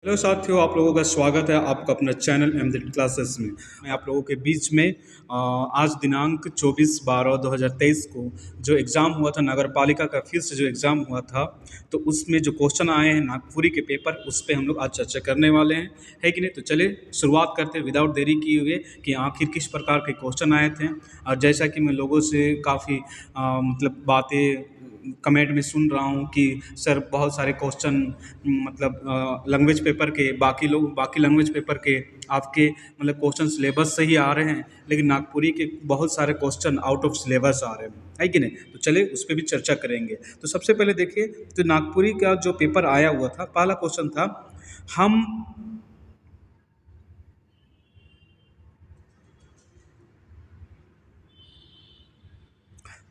Hello साथियों, आप लोगों का स्वागत है आपका अपना चैनल एमजेड क्लासेस में। मैं आप लोगों के बीच में आज दिनांक 24/12/2023 को जो एग्ज़ाम हुआ था नगर पालिका का फिर से जो एग्ज़ाम हुआ था, तो उसमें जो क्वेश्चन आए हैं नागपुरी के पेपर, उस पर हम लोग आज चर्चा करने वाले हैं, है कि नहीं। तो चलिए शुरुआत करते हैं विदाउट देरी किए हुए कि आखिर किस प्रकार के क्वेश्चन आए थे। और जैसा कि मैं लोगों से काफ़ी मतलब बातें कमेंट में सुन रहा हूँ कि सर बहुत सारे क्वेश्चन मतलब लैंग्वेज पेपर के बाकी लैंग्वेज पेपर के आपके मतलब क्वेश्चन सिलेबस से ही आ रहे हैं, लेकिन नागपुरी के बहुत सारे क्वेश्चन आउट ऑफ सिलेबस आ रहे हैं, है कि नहीं। तो चलिए उस पर भी चर्चा करेंगे। तो सबसे पहले देखिए, तो नागपुरी का जो पेपर आया हुआ था, पहला क्वेश्चन था हम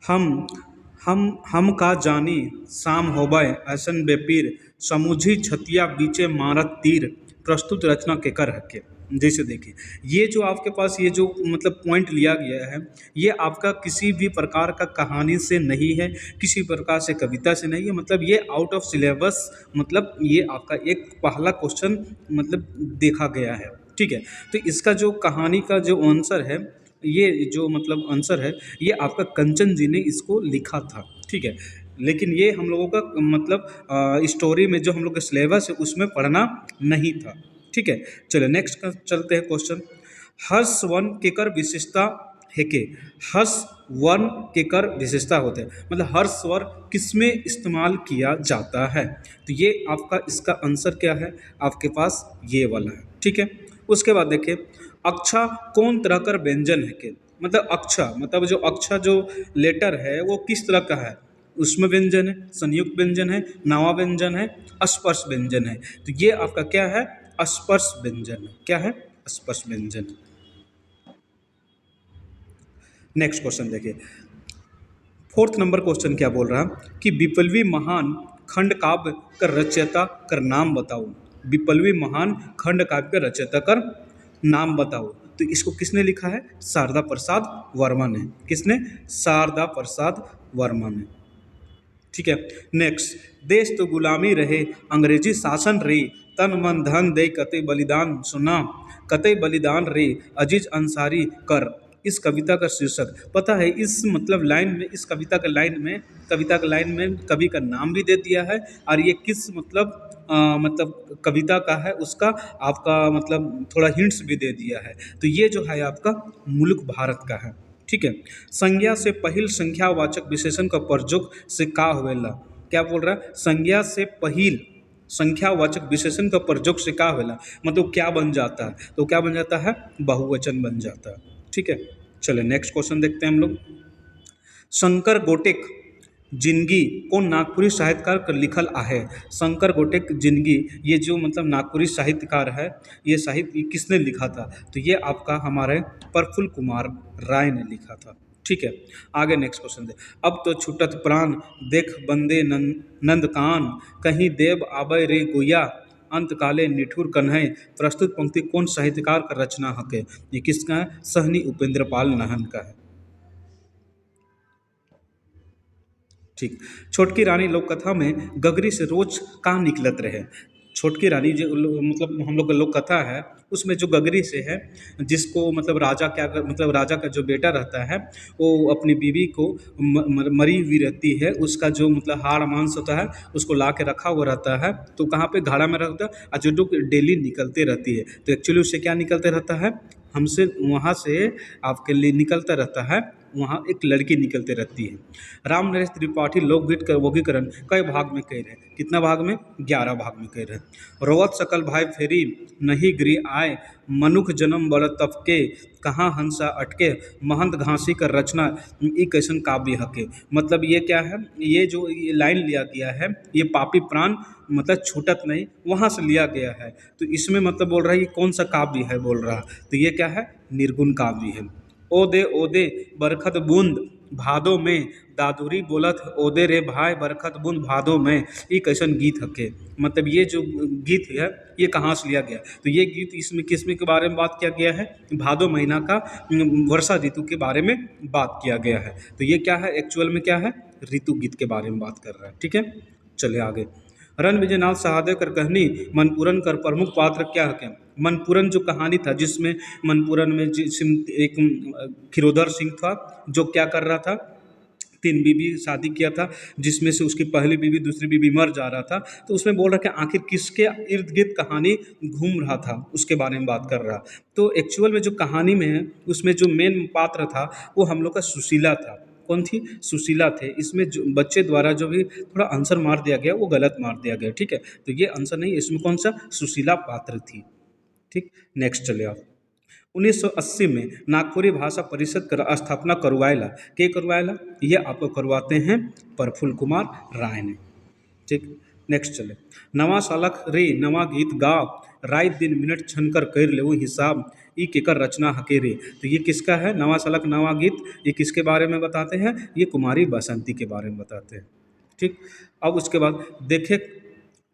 हम हम का जानी शाम होबय ऐसन बेपीर समुझी छतिया बीचे मारत तीर प्रस्तुत रचना के कर हके। जैसे देखिए, ये जो आपके पास ये जो मतलब पॉइंट लिया गया है, ये आपका किसी भी प्रकार का कहानी से नहीं है, किसी प्रकार से कविता से नहीं है, मतलब ये आउट ऑफ सिलेबस, मतलब ये आपका एक पहला क्वेश्चन मतलब देखा गया है। ठीक है, तो इसका जो कहानी का जो आंसर है, ये जो मतलब आंसर है, ये आपका कंचन जी ने इसको लिखा था। ठीक है, लेकिन ये हम लोगों का मतलब स्टोरी में जो हम लोग का सिलेबस है उसमें पढ़ना नहीं था। ठीक है, चलो नेक्स्ट का चलते हैं क्वेश्चन। हर्ष वन केकर विशेषता है के। हर्ष वन केकर विशेषता होते हैं, मतलब हर स्वर किस में इस्तेमाल किया जाता है। तो ये आपका इसका आंसर क्या है, आपके पास ये वाला है। ठीक है, उसके बाद देखिए, अक्षा कौन तरह का व्यंजन है के। मतलब अक्षा मतलब जो अक्षा जो लेटर है वो किस तरह का है, उसमें व्यंजन है, संयुक्त व्यंजन है, नवा व्यंजन है, स्पर्श व्यंजन है। तो ये आपका क्या है, स्पर्श व्यंजन है। क्या है, स्पर्श व्यंजन। नेक्स्ट क्वेश्चन देखिए, फोर्थ नंबर क्वेश्चन क्या बोल रहा है कि विप्लवी महान खंड काव्य का रचयिता कर नाम बताओ। विप्लवी महान खंड काव्य का रचयिता कर नाम बताओ। तो इसको किसने लिखा है, शारदा प्रसाद वर्मा ने। किसने, शारदा प्रसाद वर्मा ने। ठीक है, नेक्स्ट, देश तो गुलामी रहे अंग्रेजी शासन रे, तन मन धन दे कते बलिदान सुना, कते बलिदान रे अजीज अंसारी कर। इस कविता का शीर्षक पता है, इस मतलब लाइन में, इस कविता का लाइन में कवि का नाम भी दे दिया है, और ये किस मतलब कविता का है उसका आपका मतलब थोड़ा हिंट्स भी दे दिया है। तो ये जो है आपका मुल्क भारत का है। ठीक है, संज्ञा से पहिल संख्यावाचक विशेषण का प्रयोग से का होवेला। क्या बोल रहा है, संज्ञा से पहिल संख्यावाचक विशेषण का प्रयोग से का होवेला, मतलब क्या बन जाता है, तो क्या बन जाता है, बहुवचन बन जाता है। ठीक है, चलिए नेक्स्ट क्वेश्चन देखते हैं हम लोग। शंकर गोटेक जिंदगी कौन नागपुरी साहित्यकार का लिखल आहे। शंकर गोटेक जिंदगी, ये जो मतलब नागपुरी साहित्यकार है, ये साहित्य किसने लिखा था, तो ये आपका हमारे प्रफुल्ल कुमार राय ने लिखा था। ठीक है, आगे नेक्स्ट क्वेश्चन दे। अब तो छुटत प्राण देख बंदे नंदकान, कहीं देव आबय रे गुया, अंत काले निठुर कन्है। प्रस्तुत पंक्ति कौन साहित्यकार का रचना हके। ये किसका है, सहनी उपेंद्र पाल नाहन का है। ठीक, छोटकी रानी लोक कथा में गगरी से रोज कहाँ निकलत रहे। छोटकी रानी जो मतलब हम लोग का लोक कथा है, उसमें जो गगरी से है, जिसको मतलब राजा क्या मतलब राजा का जो बेटा रहता है, वो अपनी बीवी को मरी हुई रहती है, उसका जो मतलब हाड़ मांस होता है उसको ला के रखा हुआ रहता है, तो कहाँ पे घड़ा में रहता है, और जो डेली निकलते रहती है, तो एक्चुअली उससे क्या निकलते रहता है, हमसे वहाँ से आपके लिए निकलता रहता है, वहाँ एक लड़की निकलते रहती है। राम नरेश त्रिपाठी लोकगीत का वर्गीकरण कई भाग में कह रहे, कितना भाग में, 11 भाग में कह रहे। रोवत सकल भाई फेरी नहीं गृह आए, मनुख जन्म बड़ तप के, कहाँ हंसा अटके, महंत घासी का रचना ई कैसन काव्य हके। मतलब ये क्या है, ये जो ये लाइन लिया गया है, ये पापी प्राण मतलब छूटत नहीं, वहाँ से लिया गया है। तो इसमें मतलब बोल रहा है ये कौन सा काव्य है, बोल रहा है तो ये क्या है, निर्गुण काव्य है। ओदे बरखत बूंद भादो में, दादुरी बोलत ओदे रे भाई बरखत बूंद भादो में, ये कैसन गीत हके। मतलब ये जो गीत है ये कहाँ से लिया गया, तो ये गीत इसमें किसमें के बारे में बात किया गया है, भादो महीना का वर्षा ऋतु के बारे में बात किया गया है। तो ये क्या है, एक्चुअल में क्या है, ऋतु गीत के बारे में बात कर रहा है। ठीक है, चलिए आगे। रणविजय नाथ सहादेव कर कहनी मनपूरन कर प्रमुख पात्र क्या है? मनपूरन जो कहानी था जिसमें मनपूरन में एक खिरोधर सिंह था जो क्या कर रहा था, तीन बीबी शादी किया था जिसमें से उसकी पहली बीबी दूसरी बीबी मर जा रहा था, तो उसमें बोल रहा कि आखिर किसके इर्द गिर्द कहानी घूम रहा था उसके बारे में बात कर रहा। तो एक्चुअल में जो कहानी में है उसमें जो मेन पात्र था वो हम लोग का सुशीला था। कौन थी? सुशीला थे। इसमें जो बच्चे द्वारा जो भी थोड़ा आंसर मार दिया गया वो गलत मार दिया गया, ठीक है, तो ये आंसर नहीं, इसमें कौन सा सुशीला पात्र थी। ठीक, नेक्स्ट चले आप। 1980 में नागपुरी भाषा परिषद का स्थापना करवाएला, के करवाएला? ये आपको करवाते हैं प्रफुल्ल कुमार राय ने। ठीक, नेक्स्ट चले। नवा सालक रे नवा गीत गा रात दिन मिनट छनकर कर ले वो हिसाब ई केकर रचना हके रे। तो ये किसका है? नवा सालक नवा गीत, ये किसके बारे में बताते हैं? ये कुमारी बसंती के बारे में बताते हैं। ठीक, अब उसके बाद देखे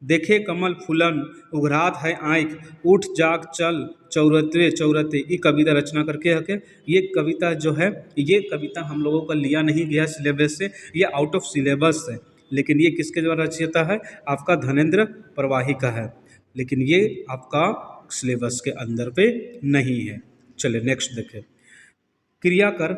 देखे कमल फूलन उघरात है आँख उठ जाग चल चौरते चौरते, ये कविता रचना करके हके। ये कविता जो है ये कविता हम लोगों का लिया नहीं गया सिलेबस से, ये आउट ऑफ सिलेबस है, लेकिन ये किसके द्वारा रचित है? आपका धनेंद्र प्रवाही का है, लेकिन ये आपका सिलेबस के अंदर पे नहीं है। चलिए नेक्स्ट देखें। क्रिया कर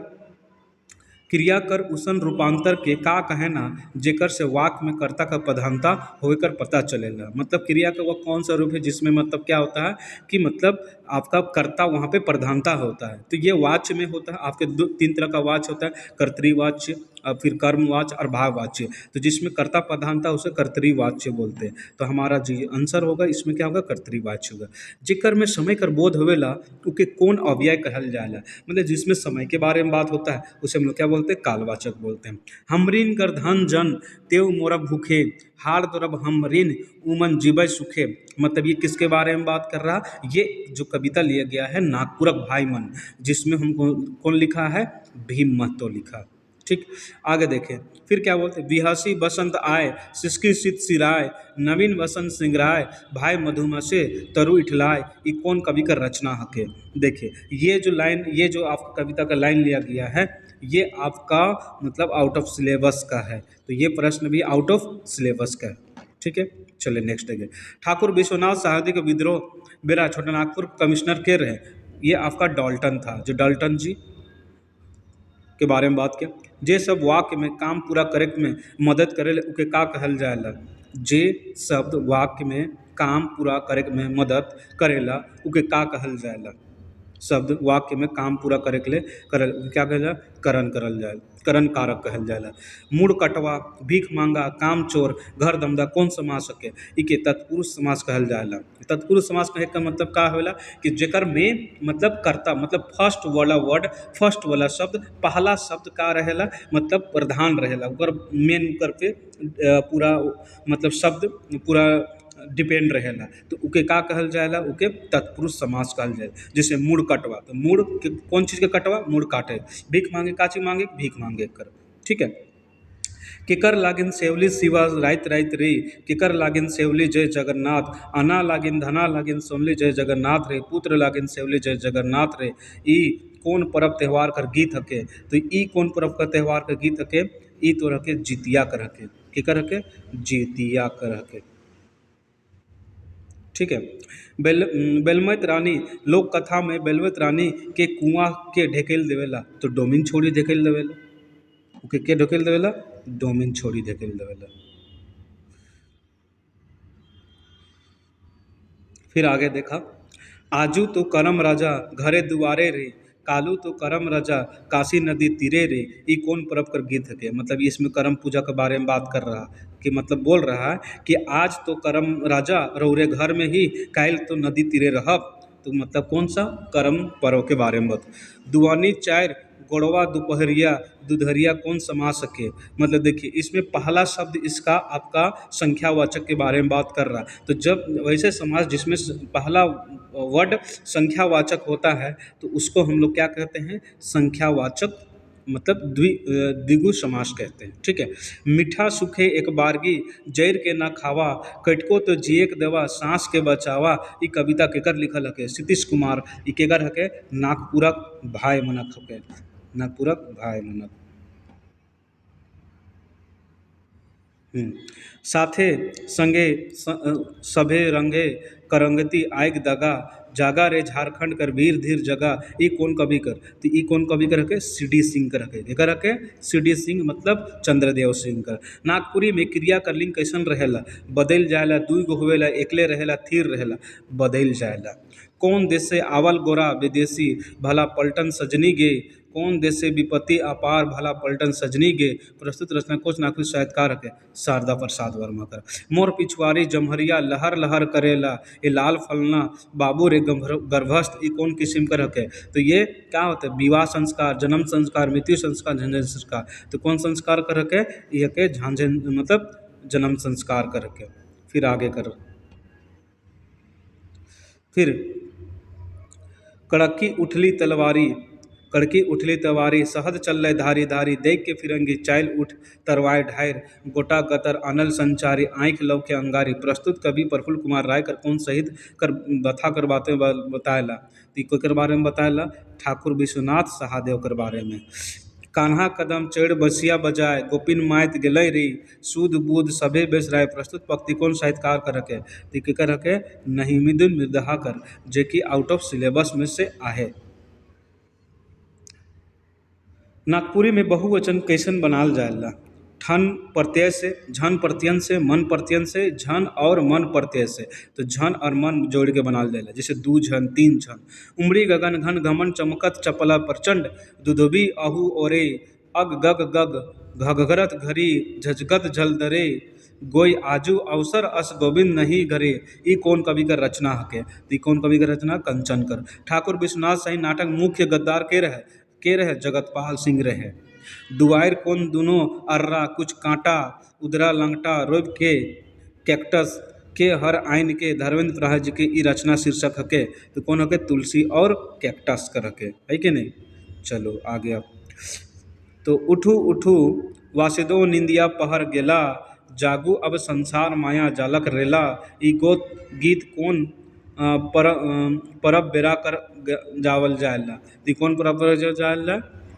क्रिया कर उसन रूपांतर के का कहना जेकर से वाक्य में कर्ता का प्रधानता होकर पता चलेगा। मतलब क्रिया का वो कौन सा रूप है जिसमें मतलब क्या होता है कि मतलब आपका कर्ता वहाँ पे प्रधानता होता है। तो ये वाच्य में होता है, आपके तीन तरह का वाच्य होता है, कर्तृवाच्य और फिर कर्मवाच्य और भाववाच्य। तो जिसमें कर्ता प्रधानता उसे कर्तृवाच्य बोलते हैं। तो हमारा जो आंसर होगा इसमें क्या होगा? कर्तृवाच्य होगा। जेकर में समय कर बोध होवेला उके कौन अव्यय कहल जाएला, मतलब जिसमें समय के बारे में बात होता है उसे हम लोग क्या बोलते हैं? कालवाचक बोलते हैं। हमरिन कर धन जन तेव मोरा भूखे हार दुरब हमरिन उमन जीवय सुखे। मतलब ये किसके बारे में बात कर रहा? ये जो कविता लिया गया है नागपुरक भाई मन, जिसमें हमको कौन लिखा है? भीम महतो लिखा। ठीक, आगे देखें फिर क्या बोलते हैं? बिहासी बसंत आए सिसकी शीत सिराय नवीन वसंत सिंगराय भाई मधुमसे तरु इठलाय, ये कौन कवि का रचना हके? देखिए ये जो लाइन, ये जो आपका कविता का लाइन लिया गया है ये आपका मतलब आउट ऑफ सिलेबस का है, तो ये प्रश्न भी आउट ऑफ सिलेबस का है। ठीक है, चलिए नेक्स्ट देखिए। ठाकुर विश्वनाथ सारथी का विद्रोह बेरा छोटा नागपुर कमिश्नर के रहे, ये आपका डाल्टन था, जो डाल्टन जी के बारे में बात किया। जे सब वाक्य में काम पूरा करे में मदद करे उके का कहल जाएला? जे शब्द वाक्य में काम पूरा करे में मदद करेला उके का कहल जाएला? शब्द वाक्य में काम पूरा करे के लिए करल क्या कहल जाए? करण करल जाए, करण कारक कहल जाएला। मूड कटवा भीख मांगा काम चोर घर दमदा कौन समास सके? इके तत्पुरुष समास कहल जाएला। तत्पुरुष समास कहे का मतलब का होला कि जेकर में मतलब कर्ता मतलब फर्स्ट वाला वर्ड, फर्स्ट वाला शब्द, पहला शब्द का रहेला मतलब प्रधान रहेला, ओकर मेन कर पे पूरा मतलब शब्द पूरा डिपेंड रहेला, तो उके का कहल जाएला? उके तत्पुरुष समास कहल जाए। जैसे मूड कटवा, तो मूड कौन चीज़ के कटवा? मूड काटे। भीख मांगे का चीज मांगे? भीख मांगे कर। ठीक है। केकर लागिन सेवली शिवा राइत राइत रे केकर लागिन सेवली जय जगन्नाथ अना लागिन धना लागिन सोनली जय जगन्नाथ रे पुत्र लागिन सेवली जय जगन्नाथ रे। ई कौन पर्व त्यौहार कर गीत हके? तो ई कौन पर्व का त्यौहार का गीत हके? ई तो रखे जितिया कर हके। केकर हके? जितिया कर हके। ठीक है। बेलमत रानी लोक कथा में बेलमत रानी के कुआं के ढकेल देवेला, तो डोमिन छोड़ी ढकेल देवेला। ओके, के ढकेल देवेला? डोमिन छोड़ी ढकेल देवेला। फिर आगे देखा, आजू तो करम राजा घरे दुआरे रे कालू तो करम राजा काशी नदी तीरे रे। ये कौन पर्व कर गीत है? मतलब इसमें करम पूजा के बारे में बात कर रहा कि मतलब बोल रहा है कि आज तो करम राजा रौरे घर में ही काल तो नदी तीरे रहब, तो मतलब कौन सा करम पर्व के बारे में बात। दुआनी चार गोड़वा दोपहरिया दुधरिया कौन समास सके? मतलब देखिए इसमें पहला शब्द इसका आपका संख्यावाचक के बारे में बात कर रहा है। तो जब वैसे समास जिसमें पहला वर्ड संख्यावाचक होता है तो उसको हम लोग क्या कहते हैं? संख्यावाचक मतलब द्विगु समास कहते हैं। ठीक है। मीठा सुखे एक बारगी जैर के ना खावा कटको तो जिएक देवा सांस के बचावा। ई कविता केकर लिखल हके? सतीश कुमार। ई केकर हके? नागपुरक भाई मनक हके। नागपुरक भाई मनक। हम्म। साथे संगे सभे रंगे करंगती आयक दगा जागा रे झारखंड कर वीर धीर जगा। ई कौन कवि कर, तो ई कौन कवि कर के सी डी सिंह कर के केकर के सी डी सिंह मतलब चंद्रदेव सिंह कर। नागपुरी में क्रिया कर लिंग कैसन रहेला, बदल जाएला, दुई गो होवेला, एकले रहेला, थिर रहेला, बदल जाएला। कौन देश से आवल गोरा विदेशी भला पलटन सजनी गे, कौन देश से विपत्ति अपार भला पलटन सजनी गे। प्रस्तुत रचना कोच नागपुर साहित्यकार के शारदा प्रसाद वर्मा कर। मोर पिछवाड़ी जमहरिया लहर लहर करेला, ये लाल फलना बाबू रे गर्भस्थ, ये कौन किस्म का रखे। तो ये क्या होता है, विवाह संस्कार, जन्म संस्कार, मृत्यु संस्कार, झंझन संस्कार। तो कौन संस्कार कर रखे, ये के झांझन मतलब जन्म संस्कार कर रखे। फिर आगे कर, फिर कड़की उठली तलवारी, कड़की उठली तलवारी सहद चल धारी धारी, देख के फिरंगी चाइल उठ तरवाय ढायर, गोटा गतर अनल संचारी आँख लव के अंगारी। प्रस्तुत कवि प्रफुल्ल कुमार राय कर कौन शहीद कर बथा कर बातें बताएला। तो इको कर बारे में बताएला ठाकुर विश्वनाथ सहादेव कर बारे में। कान्हा कदम चढ़ बसिया बजाए, गोपिन माइत गेलय रे, सूद बूद सभे बेसराय। प्रस्तुत पंक्ति कौन साहित्यकार कर रखे, तो केकर रखे नहीमुद्दीन मिर्ज़ा कर, जे कि आउट ऑफ सिलेबस में से आहे। नागपुरी में बहुवचन कैसन बनाल जाएला, ठन प्रत्यय से, झन प्रत्ययन से, मन प्रत्ययन से, झन और मन प्रत्यय से। तो झन और मन जोड़ के बनाल जाएला, जैसे दू झन, तीन झन। उमड़ी गगन घन घमन चमकत चपला प्रचंड, दुदुबी अहू ओरे, अग गग गग घघरत घरी, झजगत झलदरे, गोई आजू अवसर अस गोविंद नहीं घरे। ई कौन कवि का रचना हके, तो ई कौन कवि का रचना कंचन कर। ठाकुर विश्वनाथ शाही नाटक मुख्य गद्दार के रहे जगतपाल सिंह रहे। दुआर कौन दुनो अर्रा कुछ कांटा, उदरा लंगटा रोब के कैक्टस के हर आइन के। धर्मेंद्र प्रसाद जी के ई रचना शीर्षक हके, तो कौन हके तुलसी और कैक्टस कर हके, है कि नहीं। चलो आगे अब, तो उठू उठू वासिदो निंदिया पहर गेला, जागू अब संसार माया जालक रेला। ई गोत गीत कौन परब बेरा कर जावल जाएला, ती कौन परब बेरा जाएला,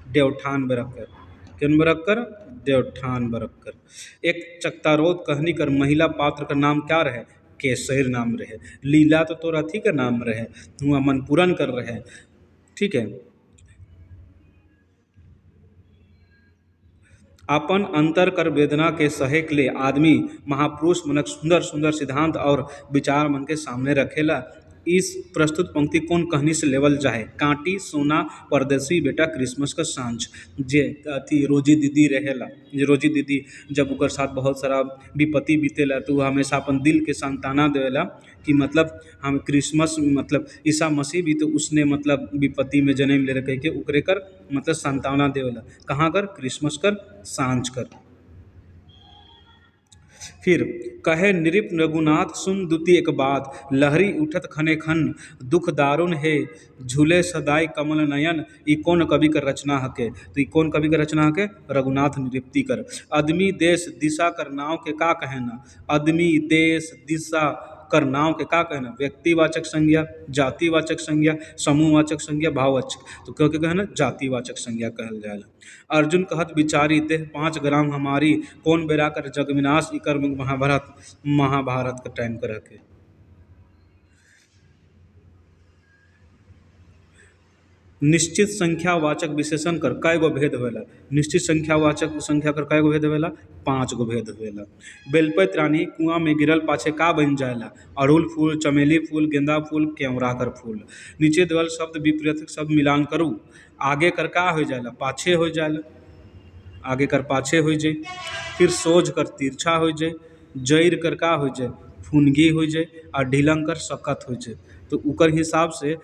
देवठान बरकर। किन बरकर, देवठान बरकर। एक चक्तारोद कहनी कर महिला पात्र का नाम क्या रहे, केसर नाम रहे। लीला तो तोरा थी का नाम रहे, हुआ मन पूरन कर रहे, ठीक है। अपन अंतर कर वेदना के सहेक ले आदमी महापुरुष मनक सुंदर सुंदर सिद्धांत और विचार मन के सामने रखेला। इस प्रस्तुत पंक्ति कौन कहनी से लेवल जाए, कांटी सोना परदेसी बेटा क्रिसमस का सांझ। जे अथी रोजी दीदी रहेला, जे रोजी दीदी जब ओकर साथ बहुत सारा विपत्ति बीतेला, तो वो हमेशा अपन दिल के सांत्वना देवेला कि मतलब हम क्रिसमस मतलब ईसा मसीह भी तो उसने मतलब विपत्ति में जन्म ले रखे के ओकरे कर मतलब सांत्वना देवेला। कहाँ कर, क्रिसमस कर सांझ कर। फिर कहे नृप रघुनाथ सुन दुति एक बात, लहरी उठत खने खन दुख दारुण है, झूले सदाई कमल नयन। ई कौन कवि कर रचना हके, तो ई कौन कवि कर रचना हके, रघुनाथ नृप्ति कर। आदमी देश दिशा कर नाव के का कहना, आदमी देश दिशा कर नाव के का कहना। व्यक्तिवाचक संज्ञा, जातिवाचक संज्ञा, समूहवाचक संज्ञा, भाववाचक। तो क्यों के कहना, जातिवाचक संज्ञा कहल जाएला। अर्जुन कहत बिचारी देह 5 ग्राम हमारी, कौन बेरा कर जग विनाश। इकर महाभारत का टाइम कर रखे। निश्चित संख्यावाचक विशेषण कर कई गो भेद होवेला, निश्चित संख्यावाचक संख्या कर कई गो भेद होवेला, 5 गो भेद होवेला। बेलपत रानी कुआं में गिरल पाछे का बन जाएला, अड़हुल फूल, चमेली फूल, गेंदा फूल, केवड़ा कर फूल। नीचे देवल शब्द विपरीत शब्द मिलान करूँ, आगे कर का हो जाएला, पाछे हो जाएला, आगे कर पाछे हो जाए। फिर सोझ कर तिरछा हो जाए, जैर कर का हो जाए, फुनगी हो जाए, और ढिलंग कर सकत हो जाए। तो उकर हिसाब से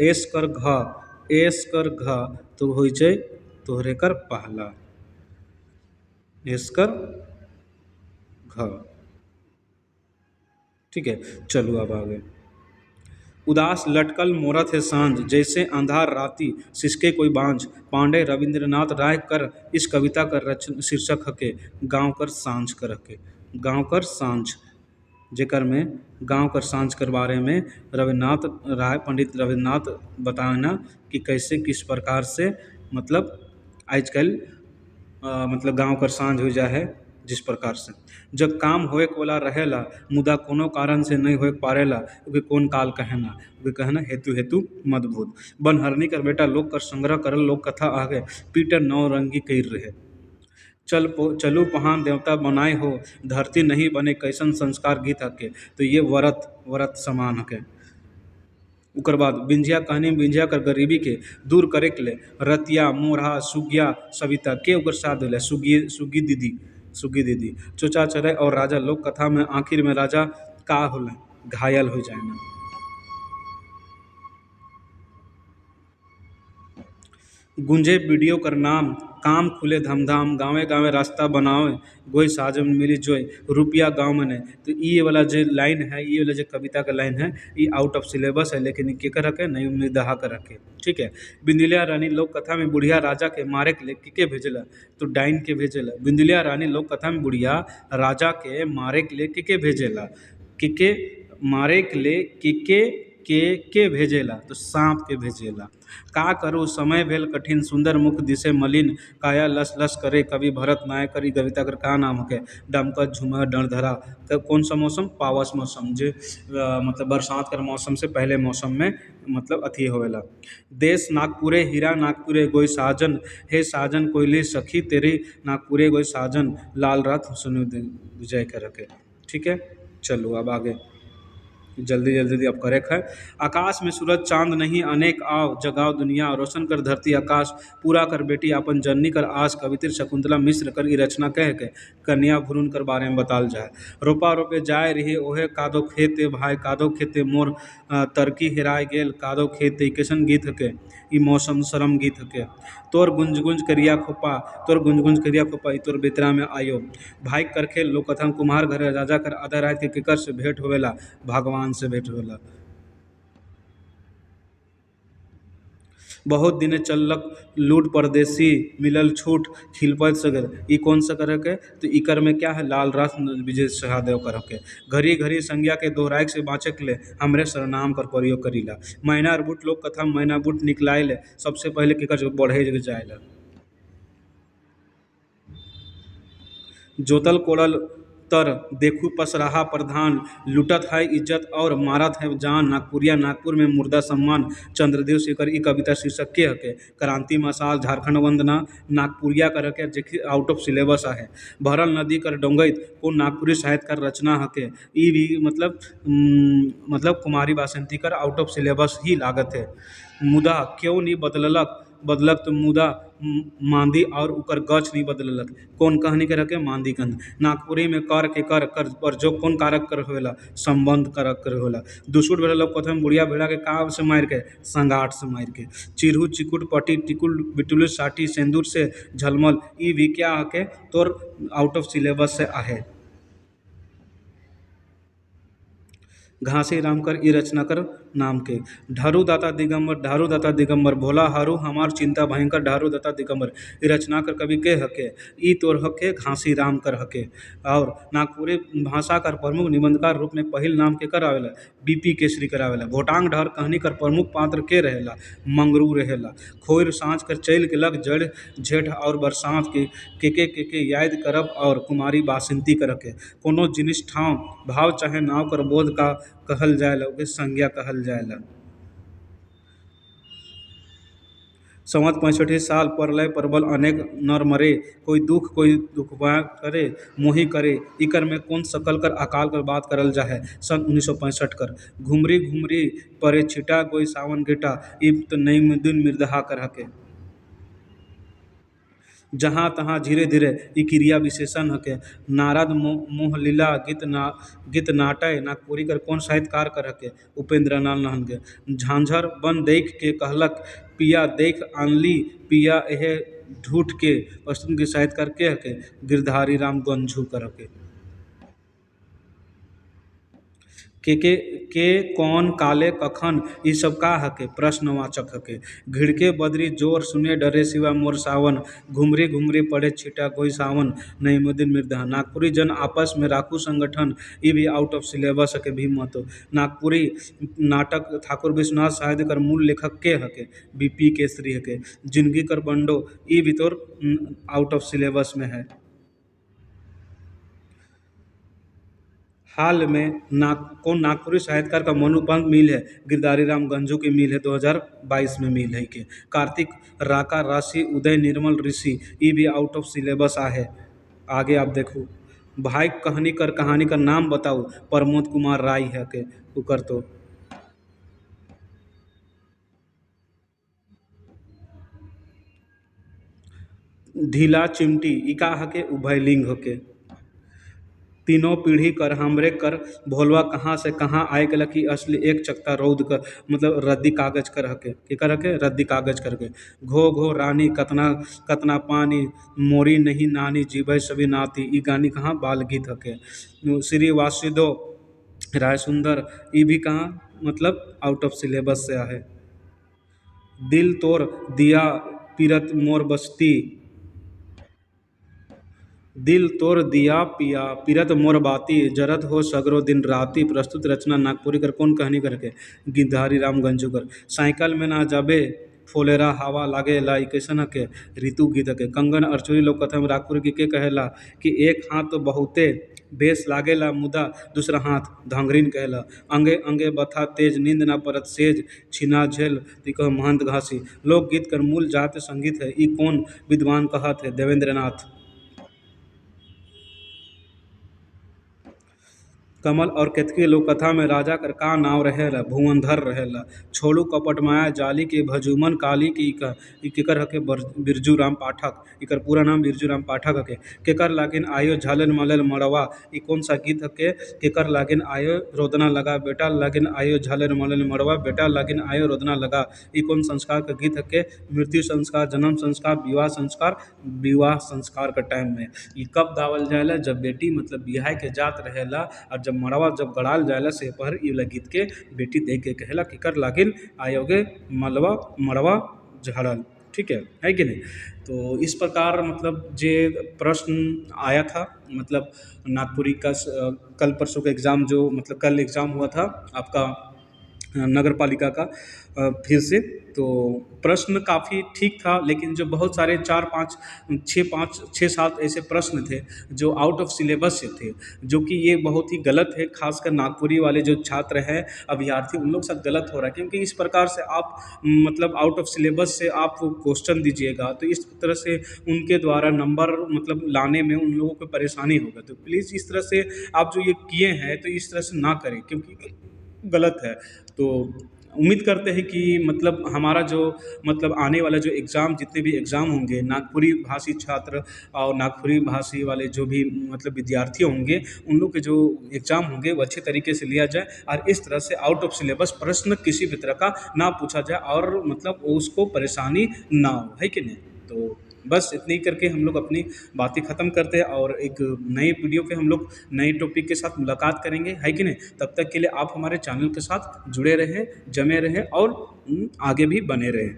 एस कर घ, एस कर घ तो हो जाए तोहरे कर पहला, एस कर घ, ठीक है। चलो अब आगे। उदास लटकल मोरत है सांझ, जैसे अंधार राति सिसके कोई बांझ। पांडे रविंद्रनाथ राय कर इस कविता का शीर्षक हके गाँव कर सांझ कर हके, गाँव कर सांझ। जेकर में गाँव कर सांझ कर बारे में रविन्द्रनाथ राय, पंडित रविन्द्रनाथ बताना कि कैसे किस प्रकार से मतलब आजकल मतलब गाँव कर सांझ हो जा है, जिस प्रकार से जब काम होए के वाला रहेला मुदा कोनो कारण से नहीं होए पारेला वे कौन काल कहना, वे कहना हेतु हेतु मदभूत। बनहरनी कर बेटा लोक कर संग्रह करल लोक कथा आगे पीटर नौ रंगी कई रहे। चलू पहान देवता बनाए हो धरती नहीं बने कैसन संस्कार गीत हके, तो ये व्रत व्रत समान हके। उकर बाद बिंझिया कहनी बिंझिया कर गरीबी के दूर करे के ले रतिया मोरहा सुगिया सविता के ओकर साथ दिले सुगी दीदी चोचा चरे और राजा लोक कथा में आखिर में राजा का होले घायल हो जाए ना। गुंजे वीडियो कर नाम काम खुले धमधाम गाँवे गाँवे रास्ता बनावे गोई साजन मिली जोई रुपया गाँव में नहीं। तो ये वाला जो लाइन है ये वाला जो कविता का लाइन है ये आउट ऑफ सिलेबस है लेकिन ये के रखे नहीं उम्मीद दहा कर रखे। ठीक है। बिंदुलिया रानी लोक कथा में बुढ़िया राजा के मारे के लिए के भेजला, तो डाइन के भेजेला। बिंदुलिया रानी लोक कथा में बुढ़िया राजा के मारे के लिए के भेजेला, के मारे के लिए के भेजेला, तो सांप के भेजेला। का करूँ समय भेल कठिन सुंदर मुख दिसे मलिन काया लस लस करे कवि भरत नायक करी कविता कर का नाम है डमकत झूमर डरधरा। कौन सा मौसम पावस मौसम जो मतलब बरसात कर मौसम से पहले मौसम में मतलब अथी होवेला। देश नागपुरे हीरा नागपुरे गोई साजन हे साजन कोयली सखी तेरी नागपुरे गोई साजन लाल रात सुनो विजय कर रखे। ठीक है। चलो अब आगे जल्दी जल्दी अब करेक्ट है। आकाश में सूरज चांद नहीं अनेक आव जगाव दुनिया रोशन कर धरती आकाश पूरा कर बेटी अपन जननी कर आस कवित्र शकुंतला मिश्र कर ई रचना कह के कन्या भ्रूण कर बारे में बताल जाए। रोपा रोपे जाए रही ओहे कादो खेते भाई कादो खेते मोर तरकी हेराय गेल कादो खेते कैसन गीत के ई मौसम शरम गीत के तोर गुंज गुंज करिया खोपा तोर गुंज गुंज करिया खोपा ई तोर बेतरा में आयो भाई करखे लोकथन कुम्हार घर राजा कर आधा रात के केकर से भेंट होवेला भगवान से भेंट होला। बहुत दिने चलक लूट परदेसी मिलल छूट खिलपत सगर ई कौन सा करह के, तो इकर में क्या है लाल रास विजय सहदेव करह के घड़ी घड़ी संज्ञा के दोहराए से बाँचे के ले हमरे सरनाम कर प्रयोग करीला। मैना बुट लोक कथा मैना बुट निकलाए ले सबसे पहले केकर बढ़े जाएला। जोतल कोड़ल तर देखू पसराहा प्रधान लुटत है इज्जत और मारत है जान नागपुरिया नागपुर में मुर्दा सम्मान चंद्रदेव शेखर ई कविता शीर्षक के हके क्रांति मसाल झारखंड वंदना नागपुरिया कर हके जेकि आउट ऑफ सिलेबस है। भरल नदी कर डोंगइत को नागपुरी साहित्य कर रचना हके ई भी मतलब कुमारी बासंती कर आउट ऑफ सिलेबस ही लागत है। मुदा क्यों नहीं बदलक तो मुदा मांदी और उकर गच नहीं बदललक कौन कहनी के रखे मांदी कंद नागपुरी में कर पर जो कौन कारक कर होला संबंध कारक कर होला। दुसुट भेड़ा लोग कथम बुढ़िया भेड़ा के काव से मार के संगाट से मार के चिरहू चिकुट पटी टिकुल बिटुल साटी सेंदूर से झलमल ई भी क्या हके तोर आउट ऑफ सिलेबस से आहे। घासी रामकर ई रचना कर नाम के ढारू दाता दिगंबर भोला हारू हमार चिंता भयंकर ढारू दाता दिगंबर ई रचना कर कवि के हके ई तोर हके घासी राम कर हके। और नागपुरी भाषा कर प्रमुख निबंधकार रूप में पहिल नाम के कर आवेला बीपी केसरी करावेला। भोटांग ढहर कहानी कर प्रमुख पात्र के रहेला मंगरू रहेला। खोर सांझ कर चैल के लग जड़ जेठ और बरसात के याद करब और कुमारी बासंती कर के कोनो जिनिस ठाव भाव चाहे नाव कर बोध का कहल जाएला ओके संज्ञा कहल जाएला। संवत 65 साल परलय परबल अनेक नर मरे कोई दुख करे मोही करे इकर में कौन सकल कर अकाल कर बात करल जाए सन 1965 कर घुमरी घुमरी परे छिटा कोई सावन गेटा इब तो नई दिन मिर्दहा कर हके जहाँ तहाँ धीरे धीरे ई क्रिया विशेषण हके। नारद मोहलीला गीत नाटय नागपुरी कर कौन साहित्यकार कर हके उपेंद्र नाथ नहन के झांझर बन देख के कहलक पिया देख आनली पिया एहे ढूठ के पश्चिम के साहित्यकार के हके गिरधारी राम गंझू कर हके। के कौन काले कखन ई सब का हके प्रश्नवाचक हके घिड़के बदरी जोर सुने डरे सिवा मोर सावन घुमरी घुमरी पड़े छिटा कोई सावन नईमुद्दीन मिर्धा। नागपुरी जन आपस में राखू संगठन ई भी आउट ऑफ सिलेबस हके भी मत। नागपुरी नाटक ठाकुर विश्वनाथ साहित्य कर मूल लेखक के हके बीपी केसरी हके। जिंदगी कर बंडो ई भी तोर आउट ऑफ सिलेबस में है। हाल में कौन नागपुरी साहित्यकार का मनोपंत मिल है? गिरधारी राम गंजू की मिल है 2022 में मिल है के। कार्तिक राका राशि उदय निर्मल ऋषि, ये भी आउट ऑफ सिलेबस है। आगे आप देखो, भाई कहानी का नाम बताओ, प्रमोद कुमार राय है के उकर तो। ढीला चिमटी ई का हके उभयलिंग हके। तीनों पीढ़ी कर हमरे कर भोलवा कहाँ से कहाँ आए के लकी असली एक चकता रौद कर, मतलब रद्दी कागज कर हके के कर हके रद्दी कागज करके। घो घो रानी कतना कतना पानी, मोरी नहीं नानी जीवै सभी नाती, ई गानी कहाँ बाल गीत हके। श्री वासुदेव राय सुंदर, ई भी कहाँ मतलब आउट ऑफ सिलेबस से है। दिल तोड़ दिया पीरत मोर बस्ती, दिल तोड़ दिया पिया पीरत मोर बाती, जरत हो सगरो दिन राती। प्रस्तुत रचना नागपुरी कर कौन कहानी करके? गिरधारी राम गंजूकर। साइकिल में ना जाबे फोलेरा हवा लागे ला, ई कैसन हके? ऋतु गीत हके। कंगन अर्चुरी लोक कथा में नागपुरी के कहेला कि एक हाथ तो बहुते बेस लागेला मुदा दूसरा हाथ धांगरीन कहेला। अंगे अंगे बथा तेज नींद ना परत सेज, छिना झेल ती कह महंत घासी। लोकगीत कर मूल जात संगीत है, ई कौन विद्वान कहत है? देवेंद्रनाथ। कमल और केतकी लोक कथा में राजा कर का नाव रहेला? भुवनधर रहेला। छोड़ू कपट माया जाली के भजुमन काली की ई केकर हके? बिरजू राम पाठक। इकर पूरा नाम बिरजू राम पाठक हके। केकर लागिन आयो झालर मलर मड़वा, ई कौन सा गीत हके? केकर लागिन आयो रोदना लगा, बेटा लागिन आयो झालर मलर मड़वा, बेटा लागिन आयो रोदना लगा, ई कौन संस्कार का गीत हके? मृत्यु संस्कार, जन्म संस्कार, विवाह संस्कार। विवाह संस्कार का टाइम में ई कब गावल जाएला? जब बेटी मतलब बियाह के जात रहेला और जब मड़वा जब गड़ाल जाएला से पहर ई वाला गीत के बेटी दे के कहेला कि कर लागिन आयोगे मलवा मड़वा झाड़ल। ठीक है कि नहीं? तो इस प्रकार मतलब जे प्रश्न आया था, मतलब नागपुरी का कल परसों का एग्ज़ाम जो मतलब कल एग्ज़ाम हुआ था आपका नगर पालिका का फिर से, तो प्रश्न काफ़ी ठीक था, लेकिन जो बहुत सारे 4 5 6 7 ऐसे प्रश्न थे जो आउट ऑफ सिलेबस से थे, जो कि ये बहुत ही गलत है। खासकर नागपुरी वाले जो छात्र हैं अभ्यर्थी, उन लोग के साथ गलत हो रहा है, क्योंकि इस प्रकार से आप मतलब आउट ऑफ सिलेबस से आप क्वेश्चन दीजिएगा तो इस तरह से उनके द्वारा नंबर मतलब लाने में उन लोगों को परेशानी होगा। तो प्लीज़ इस तरह से आप जो ये किए हैं तो इस तरह से ना करें, क्योंकि गलत है। तो उम्मीद करते हैं कि मतलब हमारा जो मतलब आने वाला जो एग्ज़ाम, जितने भी एग्ज़ाम होंगे नागपुरी भाषी छात्र और नागपुरी भाषी वाले जो भी मतलब विद्यार्थी होंगे, उन लोग के जो एग्ज़ाम होंगे वो अच्छे तरीके से लिया जाए और इस तरह से आउट ऑफ सिलेबस प्रश्न किसी भी तरह का ना पूछा जाए और मतलब उसको परेशानी ना हो, है कि नहीं? तो बस इतनी करके हम लोग अपनी बातें ख़त्म करते हैं और एक नई वीडियो पे हम लोग नए टॉपिक के साथ मुलाकात करेंगे, है कि नहीं? तब तक के लिए आप हमारे चैनल के साथ जुड़े रहें, जमे रहें और आगे भी बने रहें।